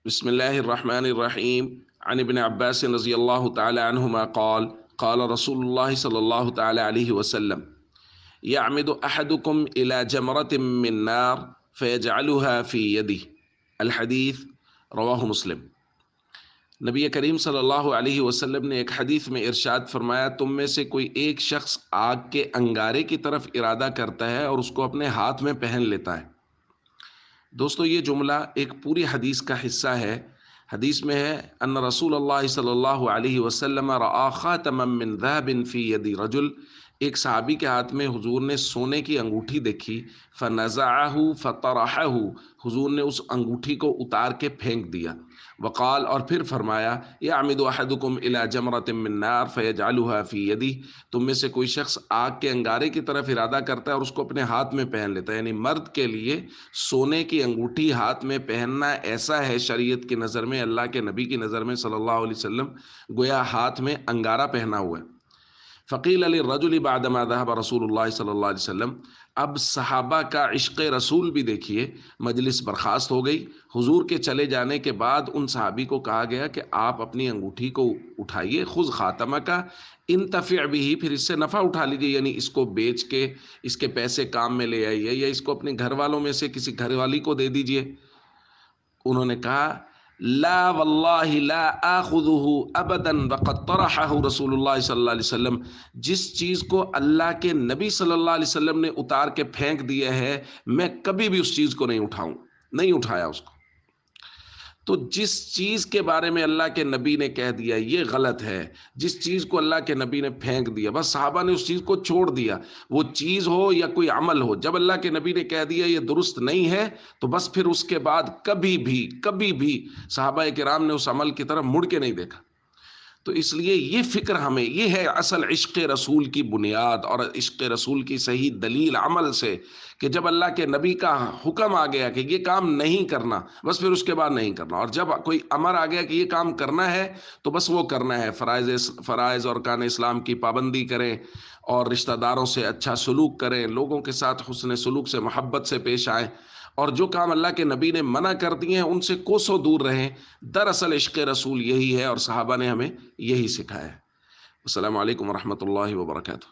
بسم الله الرحمن الرحيم عن ابن عباس رضي الله تعالى عنهما قال قال رسول الله صلى الله تعالى عليه وسلم يعمد أحدكم إلى جمرة من نار فيجعلها في يده الحديث رواہ مسلم۔ نبی کریم صلی اللہ علیہ وسلم نے ایک حدیث میں ارشاد فرمایا، تم میں سے کوئی ایک شخص آگ کے انگارے کی طرف ارادہ کرتا ہے اور اس کو اپنے ہاتھ میں پہن لیتا ہے۔ دوستو، یہ جملہ ایک پوری حدیث کا حصہ ہے۔ حدیث میں ہے ان رسول اللہ صلی اللہ علیہ وسلم رآ خاتما من ذهب فی ید رجل، ایک صحابی کے ہاتھ میں حضور نے سونے کی انگوٹھی دیکھی، فنزعہ فطرحہ، حضور نے اس انگوٹھی کو اتار کے پھینک دیا۔ وقال، اور پھر فرمایا، یعمد احدکم الی جمرۃ من نار فیجعلها فی یدہ، تم میں سے کوئی شخص آگ کے انگارے کی طرف ارادہ کرتا ہے اور اس کو اپنے ہاتھ میں پہن لیتا ہے۔ یعنی مرد کے لیے سونے کی انگوٹھی ہاتھ میں پہننا ایسا ہے شریعت کی نظر میں، اللہ کے نبی کی نظر میں صلی اللہ علیہ وسلم، گویا ہاتھ میں انگارہ پہنا ہوا ہے۔ فقیل للرجل بعدما ذهب رسول اللہ صلی اللہ علیہ وسلم، اب صحابہ کا عشق رسول بھی دیکھیے، مجلس برخاست ہو گئی، حضور کے چلے جانے کے بعد ان صحابی کو کہا گیا کہ آپ اپنی انگوٹھی کو اٹھائیے، خذ خاتمک انتفع بہ، پھر اس سے نفع اٹھا لیجیے، یعنی اس کو بیچ کے اس کے پیسے کام میں لے آئیے، یا اس کو اپنے گھر والوں میں سے کسی گھر والی کو دے دیجیے۔ انہوں نے کہا، لا واللہ لا آخذہ ابدا وقد طرحہ رسول اللہ صلی اللہ علیہ وسلم، جس چیز کو اللہ کے نبی صلی اللہ علیہ وسلم نے اتار کے پھینک دیا ہے، میں کبھی بھی اس چیز کو نہیں اٹھاؤں، نہیں اٹھایا اس کو۔ تو جس چیز کے بارے میں اللہ کے نبی نے کہہ دیا یہ غلط ہے، جس چیز کو اللہ کے نبی نے پھینک دیا، بس صحابہ نے اس چیز کو چھوڑ دیا، وہ چیز ہو یا کوئی عمل ہو، جب اللہ کے نبی نے کہہ دیا یہ درست نہیں ہے تو بس پھر اس کے بعد کبھی بھی صحابہ کرام نے اس عمل کی طرف مڑ کے نہیں دیکھا۔ تو اس لیے یہ فکر ہمیں، یہ ہے اصل عشق رسول کی بنیاد اور عشق رسول کی صحیح دلیل عمل سے، کہ جب اللہ کے نبی کا حکم آ گیا کہ یہ کام نہیں کرنا، بس پھر اس کے بعد نہیں کرنا، اور جب کوئی امر آ گیا کہ یہ کام کرنا ہے تو بس وہ کرنا ہے۔ فرائض اور ارکان اسلام کی پابندی کریں، اور رشتہ داروں سے اچھا سلوک کریں، لوگوں کے ساتھ حسن سلوک سے، محبت سے پیش آئیں، اور جو کام اللہ کے نبی نے منع کر دیے ہیں ان سے کوسوں دور رہیں۔ دراصل عشق رسول یہی ہے، اور صحابہ نے ہمیں یہی سکھایا ہے۔ السلام علیکم ورحمۃ اللہ وبرکاتہ۔